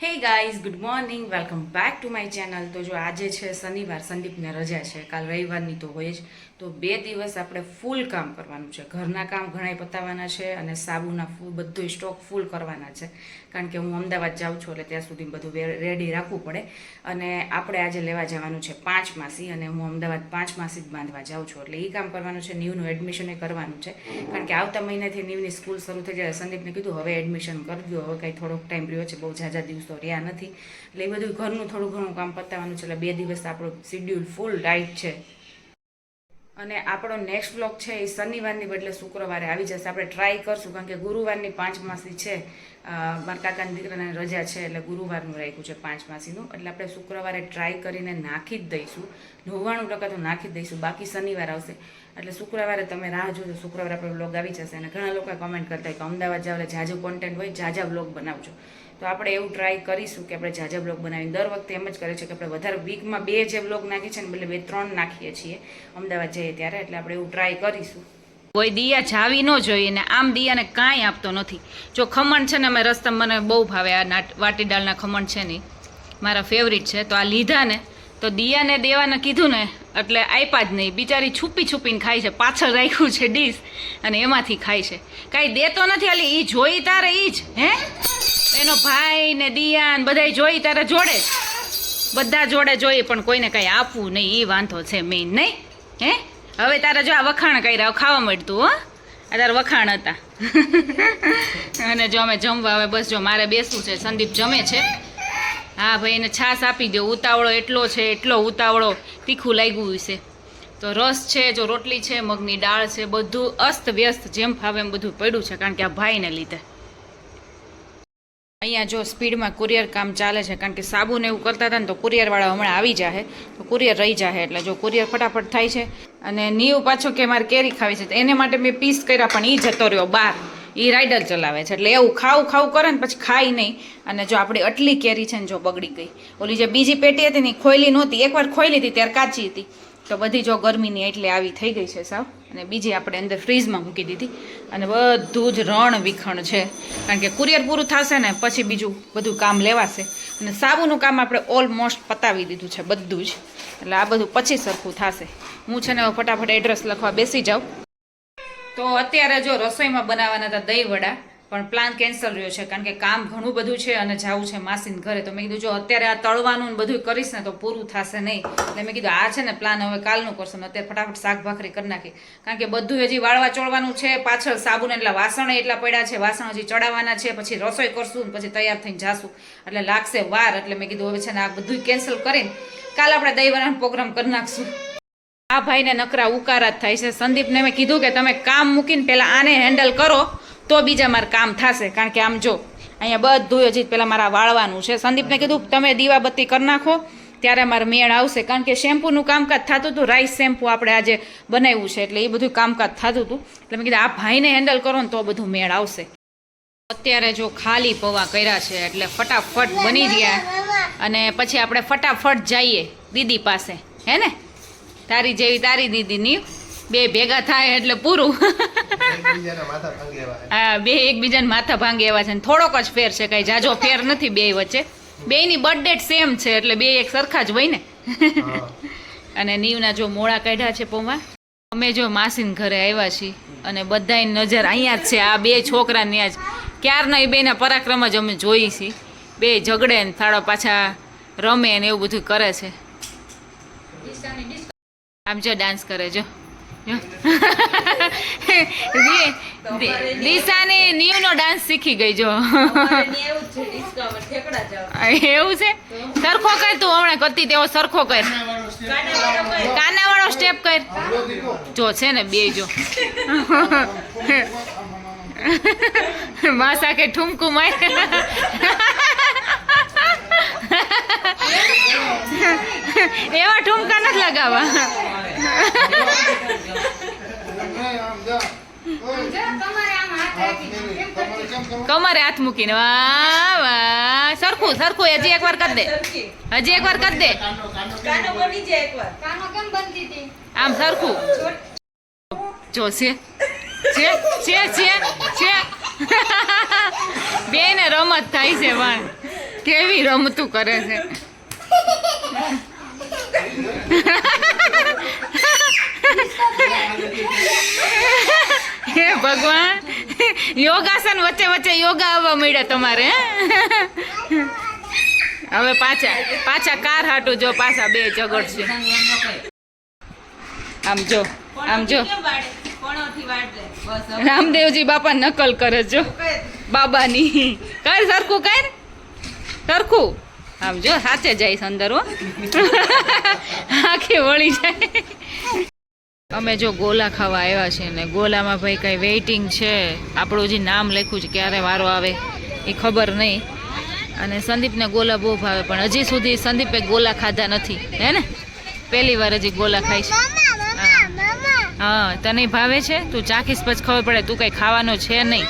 Hey guys, good morning, welcome back to my channel. તો જો આજે છે શનિવાર, સંદીપને રજા છે, કાલ રવિવારની તો હોય જ. તો 2 દિવસ આપણે ફૂલ કામ કરવાનું છે. ઘરના કામ ઘણાય પતાવવાના છે અને સાબુના બધું સ્ટોક ફૂલ કરવાના છે. કારણ કે હું અમદાવાદ જાઉં છું એટલે ત્યાં સુધી બધું રેડી રાખવું પડે. અને આપણે આજે લેવા જવાનું છે 5 માસી, અને હું અમદાવાદ 5 માસી જ બાંધવા જાઉં છું. એટલે એ કામ કરવાનું છે. નીવનું એડમિશન એ કરવાનું છે, કારણ કે આવતા મહિનાથી નીવની સ્કૂલ શરૂ થઈ જાય. સંદીપને કીધું હવે એડમિશન કરી દો, હવે કંઈ થોડોક ટાઈમ રહ્યો છે, બહુ ઝાઝા દિવસ તો રહ્યા નથી. એટલે એ બધું ઘરનું થોડું ઘણું કામ પતાવવાનું છે. એટલે 2 દિવસ આપણો શિડ્યુલ ફૂલ ટાઈટ છે. અને આપણો નેક્સ્ટ બ્લોગ છે એ શનિવારની બદલે શુક્રવારે આવી જશે. આપણે ટ્રાય કરશું, કારણ કે ગુરુવારની 5 માસી છે. મારા કાકાના દીકરાને રજા છે એટલે ગુરુવારનું રાખ્યું છે 5 માસીનું. એટલે આપણે શુક્રવારે ટ્રાય કરીને નાખી જ દઈશું. 99% તો નાખી જ દઈશું, બાકી શનિવાર આવશે. એટલે શુક્રવારે તમે રાહ જોજો, શુક્રવારે આપણો બ્લોગ આવી જશે. અને ઘણા લોકો કમેન્ટ કરતા હોય કે અમદાવાદ જાવ એટલે ઝાઝું કોન્ટેન્ટ હોય, ઝાઝા બ્લોગ બનાવજો. તો આપણે એવું ટ્રાય કરીશું કે આપણે ઝાઝા બ્લોગ બનાવીને, દર વખતે એમ જ કરે છે કે આપણે વધારે વીકમાં 2 જે બ્લોગ નાખીએ છીએ ને બદલે 2-3 નાખીએ છીએ અમદાવાદ જઈએ ત્યારે. એટલે આપણે એવું ટ્રાય કરીશું. કોઈ દિયા જાવી ન જોઈએ ને આમ દિયાને કાંઈ આપતો નથી. જો ખમણ છે ને, અમે રસ્તામાં મને બહુ ભાવે આ વાટી દાળના ખમણ છે ને, મારા ફેવરિટ છે. તો આ લીધા ને તો દિયાને દેવાને કીધું ને એટલે આપ્યા જ નહીં. બિચારી છુપીને ખાય છે, પાછળ રાખ્યું છે ડીશ અને એમાંથી ખાય છે. કાંઈ દેતો નથી. હાલી એ જોઈ તારે એ જ હે એનો ભાઈ ને દિયા ને બધા જોઈ તારે જોડે જ, બધા જોડે જોઈએ, પણ કોઈને કાંઈ આપવું નહીં. એ વાંધો છે મેઇન, નહીં હે. હવે તારે જો આ વખાણ કર્યા, ખાવા મળતું હો, આ તારા વખાણ હતા. અને જો અમે જમવા હવે બસ જો મારે બેસવું છે. સંદીપ જમે છે. હા ભાઈ, એને છાશ આપી દો. ઉતાવળો એટલો છે, એટલો ઉતાવળો, તીખું લાગ્યું છે. તો રસ છે, જો રોટલી છે, મગની દાળ છે, બધું અસ્ત વ્યસ્ત જેમ ફાવે એમ બધું પડ્યું છે, કારણ કે આ ભાઈને લીધે. અહીંયા જો સ્પીડમાં કુરિયર કામ ચાલે છે, કારણ કે સાબુને એવું કરતા હતા ને તો કુરિયરવાળા હમણાં આવી જાય તો કુરિયર રહી જાય. એટલે જો કુરિયર ફટાફટ થાય છે. અને નીવ પાછો કે મારે કેરી ખાવી છે, તો એને માટે મેં પીસ કર્યા, પણ એ જતો રહ્યો બહાર. એ રાઇડર ચલાવે છે એટલે એવું ખાવું કરે ને પછી ખાય નહીં. અને જો આપણી આટલી કેરી છે ને જો બગડી ગઈ. ઓલી જે બીજી પેટી હતી ને ખોયલી નહોતી, એકવાર ખોયલી હતી ત્યારે કાચી હતી. તો બધી જો ગરમીની એટલે આવી થઈ ગઈ છે સાવ. અને બીજી આપણે અંદર ફ્રીજમાં મૂકી દીધી. અને બધું જ રણ વિખણ છે, કારણ કે કુરિયર પૂરું થશે ને પછી બીજું બધું કામ લેવાશે. અને સાબુનું કામ આપણે ઓલમોસ્ટ પતાવી દીધું છે બધું જ. એટલે આ બધું પછી સરખું થશે. હું છે ને ફટાફટ એડ્રેસ લખવા બેસી જાઉં. તો અત્યારે જો રસોઈમાં બનાવવાના હતા દહીં વડા, પણ પ્લાન કેન્સલ રહ્યો છે, કારણ કે કામ ઘણું બધું છે અને જવું છે માસીને ઘરે. તો મેં કીધું જો અત્યારે આ તળવાનું ને બધું કરીશ ને તો પૂરું થશે નહીં. એટલે મેં કીધું આ છે ને પ્લાન હવે કાલનું કરશું. અત્યારે ફટાફટ શાક ભાખરી કરી નાખી, કારણ કે બધું હજી વાળવા ચોળવાનું છે. પાછળ સાબુને એટલા વાસણ એટલા પડ્યા છે, વાસણ હજી ચડાવવાના છે. પછી રસોઈ કરશું પછી તૈયાર થઈને જાશું, એટલે લાગશે વાર. એટલે મેં કીધું હવે છે ને આ બધું કેન્સલ કરીને કાલ આપણે દહીં વડાનો પ્રોગ્રામ કરી નાખશું. આ ભાઈને નકરા ઉકારા જ થાય છે. સંદીપને મેં કીધું કે તમે કામ મૂકીને પહેલાં આને હેન્ડલ કરો તો બીજા મારે કામ થશે. કારણ કે આમ જો અહીંયા બધું હજી પહેલાં મારા વાળવાનું છે. સંદીપને કીધું તમે દીવાબત્તી કરી નાખો ત્યારે મારે મેળ આવશે, કારણ કે શેમ્પૂનું કામકાજ થતું હતું. રાઈસ શેમ્પૂ આપણે આજે બનાવ્યું છે એટલે એ બધું કામકાજ થતું હતું. એટલે મેં કીધું આ ભાઈને હેન્ડલ કરો ને તો બધું મેળ આવશે. અત્યારે જો ખાલી પૌવા કર્યા છે એટલે ફટાફટ બની ગયા. અને પછી આપણે ફટાફટ જઈએ દીદી પાસે, હે ને. તારી જેવી તારી દીદીની બે ભેગા થાય એટલે પૂરું. હા, બે એકબીજાને માથા ભાંગે એવા છે. થોડોક જ ફેર છે, કઈ જાજો ફેર નથી બે વચ્ચે. બેયની બર્થડેટ સેમ છે એટલે બે એક સરખા જ હોય ને. અને નીવના જો મોળા કાઢ્યા છે પૌવા. અમે જો માસીને ઘરે આવ્યા છીએ અને બધાની નજર અહીંયા જ છે. આ બે છોકરાને જ ક્યારના એ બેના પરાક્રમ જ અમે જોઈ છીએ. બે ઝઘડે ને થાળો પાછા રમે ને એવું બધું કરે છે. આમ જો ડાન્સ કરે જો. દિશાને નીવનો ડાન્સ શીખી ગઈ જો. એવું છે? સરખો કર તું, હમણાં કરતી તેવો સરખો કર. કાના વાળો સ્ટેપ કર જો. છે ને બે જો માસા કે ઠુમકું માર. એવા ઠુમકા નથી લગાવવા. કમરે હાથ મૂકીને વાહ વાહ. સરખું સરખું હજી એકવાર કરી દે, હજી એકવાર કરી દે. આમ સરખું જો. છે બે ને રમત થાય છે પણ કેવી રમતું કરે છે. હે ભગવાન, યોગાસન વચ્ચે વચ્ચે યોગા આવવા મળ્યા તમારે. હવે પાછા કાર હાટું જો પાછા બે ઝઘડ છે. આમ જો રામદેવજી બાપા નકલ કરે જો બાબાની. કર સરખું કર સરખું. આમ જો સાચે જાય અંદર હો. આખી વળી જાય. અમે જો ગોલા ખાવા આવ્યા છે ને ગોલામાં ભાઈ કઈ વેઇટિંગ છે. આપણું જે નામ લખ્યું છે ક્યારે વારો આવે એ ખબર નહીં. અને સંદીપને ગોલા બહુ ભાવે પણ હજી સુધી સંદીપે ગોલા ખાધા નથી હે ને. પહેલી વાર હજી ગોલા ખાય છે. હા તને ભાવે છે? તું ચાખીશ પછી ખબર પડે તું કઈ ખાવાનો છે નહીં.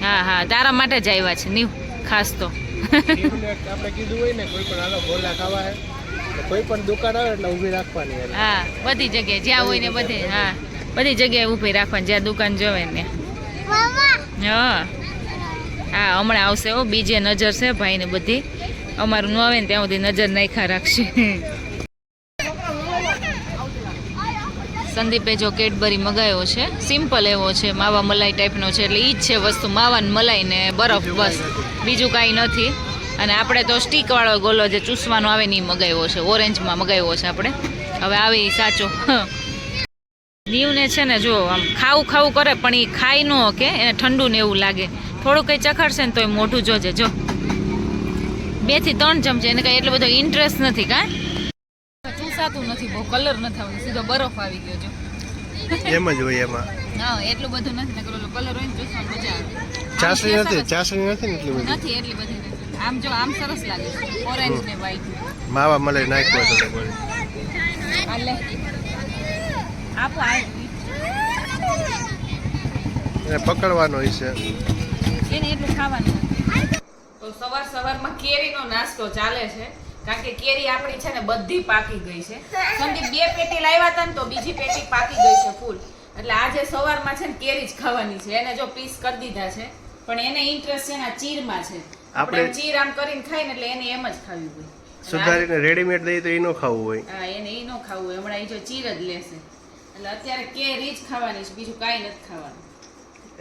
હા તારા માટે જ આવ્યા છે નીવ ખાસ તો. આપણે કીધું હોય ને કોઈ પણ હાલો ગોલા ખાવા હે કોઈ પણ દુકાન આવે એટલે ઊભી રાખવાની. હા બધી જગ્યાએ જ્યાં હોય ને બધે. હા બધી જગ્યાએ ઊભી રાખવાની જ્યાં દુકાન જોવે ને. હા હમણાં આવશે હો. બીજે નજર છે ભાઈ ને બધી. અમારું ન આવે ને ત્યાં સુધી નજર નાખ્યા રાખશે. સંદીપે જો કેડબરી મગાવ્યો છે. સિમ્પલ એવો છે માવા મલાઈ ટાઈપનો છે એટલે ઈ જ છે વસ્તુ. માવા ને મલાઈ ને બરફ બસ બીજું કાંઈ નથી. અને આપણે તો સ્ટીકવાળો ગોલો જે ચૂસવાનો આવે ને એ મગાવ્યો છે. ઓરેન્જમાં મગાવ્યો છે આપણે. હવે આવે એ સાચો. દીવને છે ને જો આમ ખાવું કરે પણ એ ખાઈ ન કે એને ઠંડુ ને એવું લાગે. થોડું કંઈ ચખાડશે ને તો એ મોઢું જોજે જો. 2 થી 3 ચમચી. એને કંઈ એટલો બધો ઇન્ટરેસ્ટ નથી કાં ચૂસાતું નથી બહુ. કલર નથી આવતો સીધો બરફ આવી ગયો જો. એમ જ હોય એમાં. હા એટલું બધું નથી ને કલર હોય ને ચૂસવાનું મજા આવે. ચાસણી નથી ને એટલી બધી. નથી એટલી બધી નથી. આમ જો આમ સરસ લાગે છે ઓરેન્જ ને વ્હાઈટ. માવા મલાઈ નાખ્યો તો બોલ. આલે આપો આ એને પકડવાનો હોય છે. એને એટલું ખાવાનું. તો સવારમાં કેરીનો નાસ્તો ચાલે છે. કારણ કે કેરી આપણી છે ને બધી પાકી ગઈ છે. સંદીપ 2 પેટી લાવ્યા હતા ને તો બીજી પેટી પાકી ગઈ છે ફૂલ. એટલે આજે સવારમાં છે ને કેરી જ ખાવાની છે. એને જો પીસ કરી દીધા છે પણ એને ઇન્ટરેસ્ટ છે ને ચીરમાં છે. આપણે ચીર આમ કરીને ખાઈ ને એટલે એને એમ જ ખાવી હોય. સુધારીને રેડીમેડ દઈએ તો એનો ખાવું હોય. હા એને ઈ નો ખાવું હોય. હમણાં ઈ જો ચીર જ લેશે. એટલે અત્યારે કેરી જ ખાવાની છે બીજું કાંઈ નથી ખાવાનું.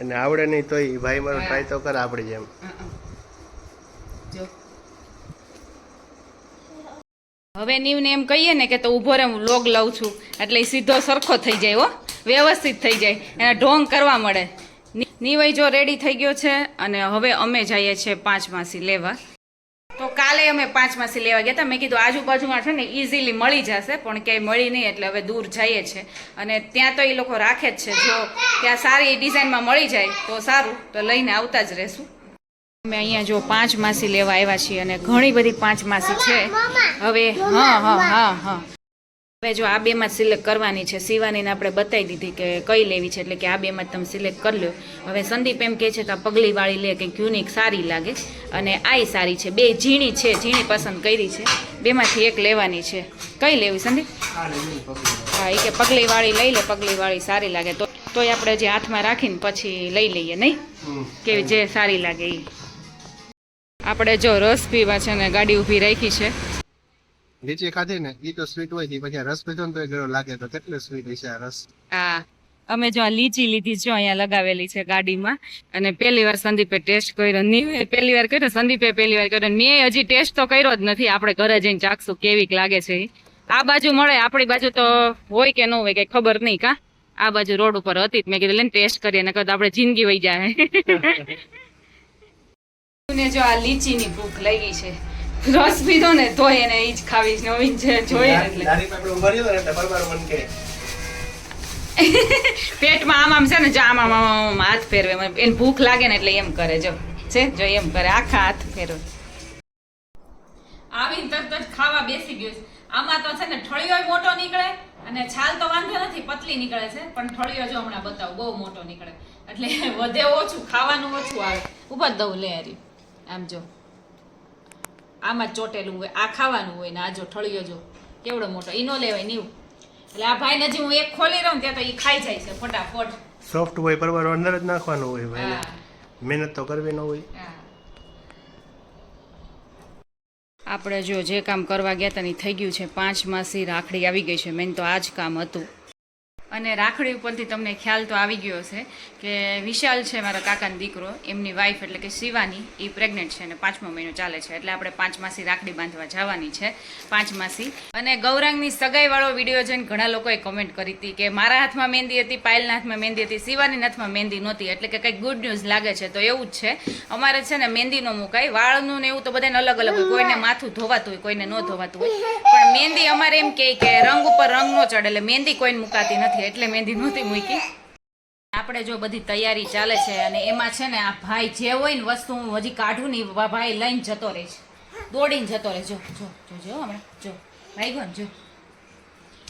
એને આવડે નહીં તોય ભાઈ મારો ટ્રાય તો કરે આપણી જેમ. જો હવે નીવને એમ કહીએ ને કે તો ઊભો રે હું લોગ લઉં છું એટલે સીધો સરખો થઈ જાય હો. વ્યવસ્થિત થઈ જાય. એના ઢોંગ કરવા મળે. નીવઈ જો રેડી થઈ ગયો છે અને હવે અમે જઈએ છીએ 5 માસી લેવા. તો કાલે અમે 5 માસી લેવા ગયા હતા. મેં કીધું આજુબાજુમાં છે ને ઇઝીલી મળી જશે પણ ક્યાંય મળી નહીં એટલે હવે દૂર જઈએ છીએ. અને ત્યાં તો એ લોકો રાખે જ છે. જો ત્યાં સારી ડિઝાઇનમાં મળી જાય તો સારું તો લઈને આવતા જ રહેશું. અમે અહીંયા જો 5 માસી લેવા આવ્યા છીએ અને ઘણી બધી 5 માસી છે. હવે હા હવે જો આ 2 માં સિલેક્ટ કરવાની છે. શિવાનીને આપણે બતાવી દીધી કે કઈ લેવી છે એટલે કે આ 2 માં તમે સિલેક્ટ કરી લો. હવે સંદીપ એમ કહે છે કે આ પગલીવાળી લે કંઈક યુનિક સારી લાગે અને આ સારી છે. 2 ઝીણી છે. ઝીણી પસંદ કરી છે. 2 માંથી એક લેવાની છે. કઈ લેવી સંદીપ? હા એ કે પગલીવાળી લઈ લે. પગલીવાળી સારી લાગે તોય આપણે જે હાથમાં રાખીને પછી લઈ લઈએ નહીં કેવી જે સારી લાગે એ. આપણે જો રસ પીવા છે ને ગાડી ઊભી રાખી છે. લીચી ખાધી ને ઈ તો સ્વીટ હોય છે પછી રસ પીધો ને તો ગળો લાગે તો કેટલો સ્વીટ હશે આ રસ. હા અમે જો આ લીચી લીધી જો અહીંયા લગાવેલી છે ગાડીમાં. અને પહેલી વાર સંદીપે ટેસ્ટ કર્યો. નીવે પહેલી વાર કર્યો. સંદીપે પહેલી વાર કર્યો. મેં હજી ટેસ્ટ તો કર્યો જ નથી. આપણે ઘરે જઈને ચાખશું કેવીક લાગે છે. આ બાજુ મળે આપણી બાજુ તો હોય કે ન હોય કઈ ખબર નહીં. કા આ બાજુ રોડ ઉપર હતી મેં કીધું લઈને ટેસ્ટ કરીએ ને કદાચ આપણે જિંદગી વહી જાય. જો આ લીચીની ભૂખ લાગી છે. રસ પીધો ને તો એને ઈ જ ખાવી નવીન છે જોઈએ એટલે પેટમાં આમ છે ને જો આમ હાથ ફેરવે. એને ભૂખ લાગે ને એટલે એમ કરે જો છે જો એમ કરે આખા હાથ ફેરવે. આવીને તરત જ ખાવા બેસી ગયો છે. આમાં તો છે ને ઠળિયો મોટો નીકળે અને છાલ તો વાંધો નથી પતલી નીકળે છે પણ ઠળિયો જો હમણાં બતાવું બહુ મોટો નીકળે એટલે વધે ઓછું ખાવાનું ઓછું આવે. ઉભા દઉં લે હારી આમ જો આમાં ચોટેલું હોય આ ખાવાનું હોય ને આ જો ઠળિયો જો કેવડો મોટો ઈ નો લેવાય નીવ. એટલે આ ભાઈ ને જે હું એક ખોલી રહું ત્યાં તો ઈ ખાઈ જાય છે ફટાફટ. સોફ્ટ હોય પરવાર અંદર જ નાખવાનું હોય ભાઈ. મહેનત તો કરવી ન હોય. આપણે જે કામ કરવા ગયા હતા ને ઈ થઈ ગયું છે. 5 માસી રાખડી આવી ગઈ છે. મેન તો આ જ કામ હતું. અને રાખડી ઉપરથી તમને ખ્યાલ તો આવી ગયો છે કે વિશાલ છે મારા કાકાનો દીકરો, એમની વાઈફ એટલે કે શિવાની, એ પ્રેગ્નન્ટ છે અને 5મો મહિનો ચાલે છે. એટલે આપણે 5 માસી રાખડી બાંધવા જવાની છે. 5 માસી અને ગૌરાંગની સગાઈવાળો વિડીયો જોઈને ઘણા લોકોએ કમેન્ટ કરી હતી કે મારા હાથમાં મહેંદી હતી, પાયલના હાથમાં મહેંદી હતી, શિવાની હાથમાં મહેંદી નહોતી, એટલે કે કંઈક ગુડ ન્યૂઝ લાગે છે. તો એવું જ છે, અમારે છે ને મહેંદી ન મુકાય, વાળનું ને એવું તો બધાને અલગ અલગ હોય, કોઈને માથું ધોવાતું હોય, કોઈને ન ધોવાતું હોય, પણ મહેંદી અમારે એમ કહે કે રંગ ઉપર રંગ ન ચડે, એટલે મહેંદી કોઈને મુકાતી નથી, એટલે મહેંદી નહોતી મૂકી. આપણે જો બધી તૈયારી ચાલે છે અને એમાં છે ને આ ભાઈ જે હોય ને વસ્તુ હું હજી કાઢું ને ભાઈ લઈને જતો રહે છે, દોડીને જતો રહે. જો જો જો જો હમણાં જો ભાઈ ગયો ને જો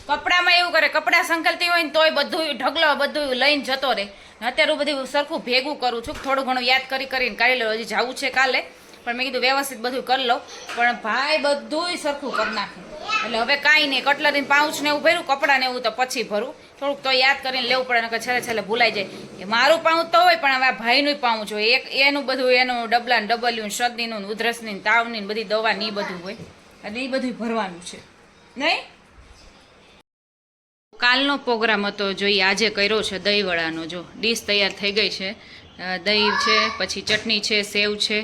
કપડામાં એવું કરે, કપડાં સંકલતી હોય ને તોય બધું ઢગલો બધું લઈને જતો રહે. અત્યારે હું બધું સરખું ભેગું કરું છું, થોડું ઘણું યાદ કરીને કાઢી લઉં. હજી જવું છે કાલે, પણ મેં કીધું વ્યવસ્થિત બધું કરી લઉં, પણ ભાઈ બધુંય સરખું કરી નાખે. એટલે હવે કાંઈ નહીં, કટલરીને પાઉચ ને એવું ભર્યું, કપડાં ને એવું તો પછી ભરું, થોડુંક તો યાદ કરીને લેવું પડે, નકર છેલ્લે છેલ્લે ભૂલાઈ જાય. એ મારું પાઉચ તો હોય, પણ હવે આ ભાઈનું પાઉચ હોય, એક એનું બધું એનું ડબલા ને ડબલ્યું, શરદીનું, ઉધરસની, તાવની બધી દવા ને એ બધું હોય, એટલે એ બધું ભરવાનું છે નહીં. કાલનો પ્રોગ્રામ હતો, જોઈએ આજે કર્યો છે દહીંવડાનો. જો ડીશ તૈયાર થઈ ગઈ છે, દહીં છે, પછી ચટણી છે, સેવ છે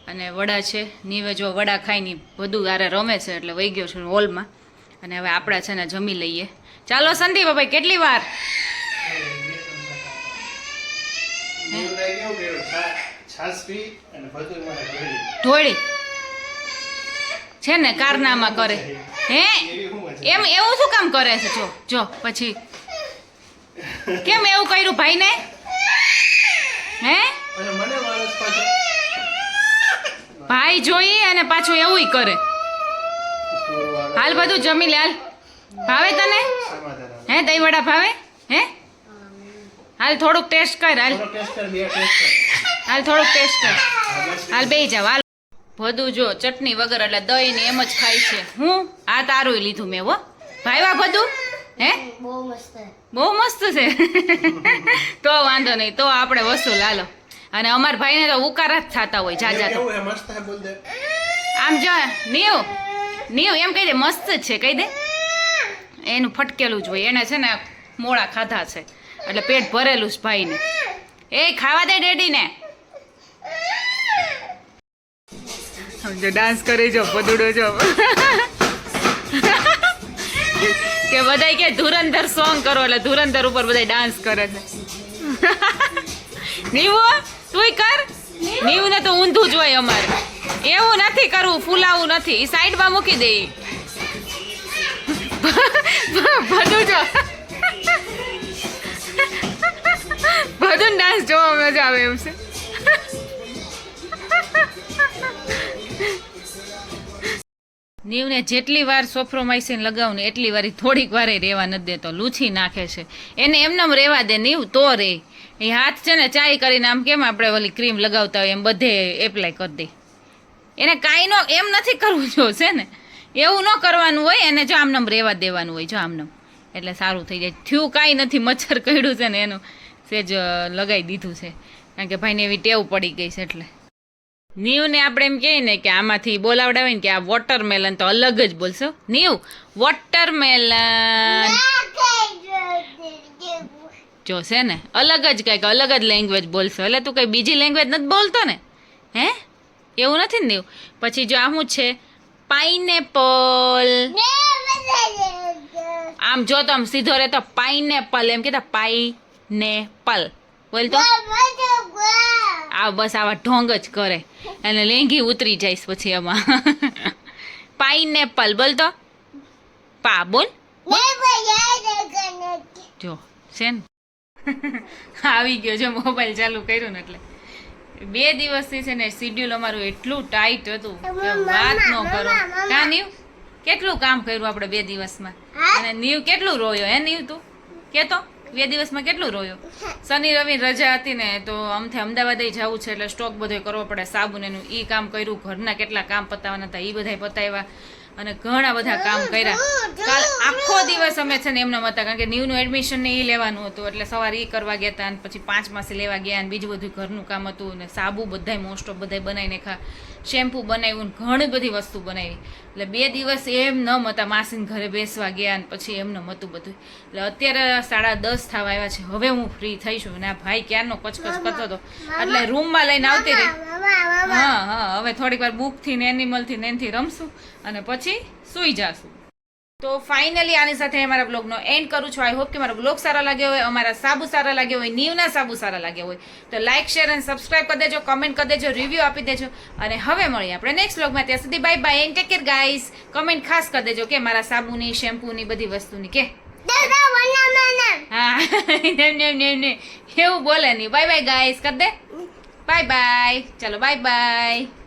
અને વડા છે. નીવે જો વડા ખાઈને બધું આરે રમે છે, એટલે વહી ગયો છે હોલમાં. અને હવે આપણા છે ને જમી લઈએ. ચાલો સંદીપ ભાઈ, કેટલી વાર ઢોળી છે ને કારનામા કરે હે, એમ એવું શું કામ કરે છે? જો જો પછી કેમ એવું કર્યું ભાઈને હે? ભાઈ જોઈ અને પાછું એવું કરે. હાલ બધું જમી લે, હાલ. ભાવે તને હે દહીં વડા ભાવે હે? હાલ થોડુંક ટેસ્ટ કર, હાલ હાલ થોડુંક ટેસ્ટ કર, હાલ બેહી જાવ. હાલ બધું જો ચટણી વગર એટલે દહીં ને એમ જ ખાય છે. હું આ તારું લીધું મેં હો. ભાઈવા બધું હે? બહુ મસ્ત છે. તો વાંધો નહીં, તો આપણે વસૂલ હાલો. અને અમાર ભાઈને તો ઉકારા જ થતા હોય જાજા તો. આમ જો નીવ એમ કહી દે મસ્ત જ છે, કહી દે. એનું ફટકેલું જ હોય, એને છે ને મોળા ખાધા છે એટલે પેટ ભરેલું છે ભાઈને. એ ખાવા દે ડેડીને. જો ડાન્સ કરી જો પદુડો જો કે બધાય કે ધુરંધર સોંગ કરો, એટલે ધુરંધર ઉપર બધાય ડાન્સ કરે છે. નીવો તુંય કર. નીવ ને તો ઊંધું જ હોય અમારે, એવું નથી કરવું, ફૂલાવું નથી, એ સાઈડમાં મૂકી દે. બધું જો બધું ડાન્સ જોવા મજા આવે એમ છે. નીવને જેટલી વાર સોફ્રોમાઇસિન લગાવું ને એટલી વાર થોડીક વારે રહેવા નથી દેતો, લૂછી નાખે છે. એને એમનેમ રહેવા દે નીવ તો રે. એ હાથ છે ને ચાય કરીને આમ કેમ આપણે ઓલી ક્રીમ લગાવતા હોય એમ બધે એપ્લાય કરી દે. એને કાંઈ નો એમ નથી કરવું જો છે ને, એવું ન કરવાનું હોય. એને જો આમનામ રહેવા દેવાનું હોય, જો આમનામ, એટલે સારું થઈ જાય. થયું કાંઈ નથી, મચ્છર કર્યું છે ને એનું સેજ લગાવી દીધું છે, કારણ કે ભાઈને એવી ટેવ પડી ગઈ છે. એટલે નીવને આપણે એમ કહીએ ને કે આમાંથી બોલાવડાવે ને કે આ વોટરમેલન, તો અલગ જ બોલશો. નીવ વોટરમેલન જો છે ને અલગ જ કંઈક અલગ જ લેંગ્વેજ બોલશો. એટલે તું કંઈ બીજી લેંગ્વેજ નથી બોલતો ને હે? એવું નથી ને નીવ. પછી જો આ શું છે? પાઇનેપલ. આમ જો તો આમ સીધો રહે તો પાઇનેપલ એમ કહેતા, પાઇનેપલ બોલ તો. આ બસ આવા ઢોંગ જ કરે અને લેંઘી ઉતરી જઈશ પછી એમાં. પાઇનેપલ બોલ તો. પા બોલ જો છે ને આવી ગયો જો મોબાઈલ ચાલુ કર્યું ને એટલે. 2 દિવસથી છે ને શિડ્યુલ અમારું એટલું ટાઈટ હતું કે વાત ન કરો. કા નીવ કેટલું કામ કર્યું આપણે 2 દિવસમાં, અને નીવ કેટલું રોયો હે નીવ? તું કેતો 2 દિવસમાં કેટલું રોયો. શનિ રવિ રજા હતી ને તો અમથે અમદાવાદ જવું છે એટલે સ્ટોક બધો કરવો પડે, સાબુન એનું એ કામ કર્યું, ઘરના કેટલા કામ પતાવવાના હતા એ બધા પતાવ્યા અને ઘણા બધા કામ કર્યા. કાલ આખો દિવસ અમે છે ને એમના હતા, કારણ કે નીવનું એડમિશન ને એ લેવાનું હતું, એટલે સવારે એ કરવા ગયા હતા અને પછી 5 માસી લેવા ગયા અને બીજું બધું ઘરનું કામ હતું ને સાબુ બધાય મોસ્ટ ઓફ બધાય બનાવીને ખા. શેમ્પૂ બનાવ્યું ને ઘણી બધી વસ્તુ બનાવી. એટલે 2 દિવસ એમ ન હતા, માસીને ઘરે બેસવા ગયા ને પછી એમને હતું બધું. એટલે અત્યારે 10:30 થવા આવ્યા છે. હવે હું ફ્રી થઈ છું. અને આ ભાઈ ક્યારનો કચકચ કરતો હતો એટલે રૂમમાં લઈને આવતી રહી. હા, હવે થોડીક વાર બુકથી ને એનિમલથી ને એનથી રમશું અને પછી સૂઈ જાશું. તો ફાઇનલી આની સાથે અમારા બ્લોગનો એન્ડ કરું છું. આઈ હોપ કે મારો બ્લોગ સારો લાગ્યો હોય, અમારા સાબુ સારા લાગ્યા હોય, નીવના સાબુ સારા લાગ્યા હોય તો લાઇક, શેર અને સબસ્ક્રાઇબ કરી દેજો, કમેન્ટ કરી દેજો, રિવ્યૂ આપી દેજો. અને હવે મળીએ આપણે નેક્સ્ટ બ્લોગમાં. ત્યાં સુધી bye bye and take care guys. Comment ખાસ કરી દેજો કે મારા સાબુની, શેમ્પૂની બધી વસ્તુની કે હા એવું બોલે નહીં. બાય બાય ગાઈઝ કરી દે. Bye bye. ચલો બાય બાય.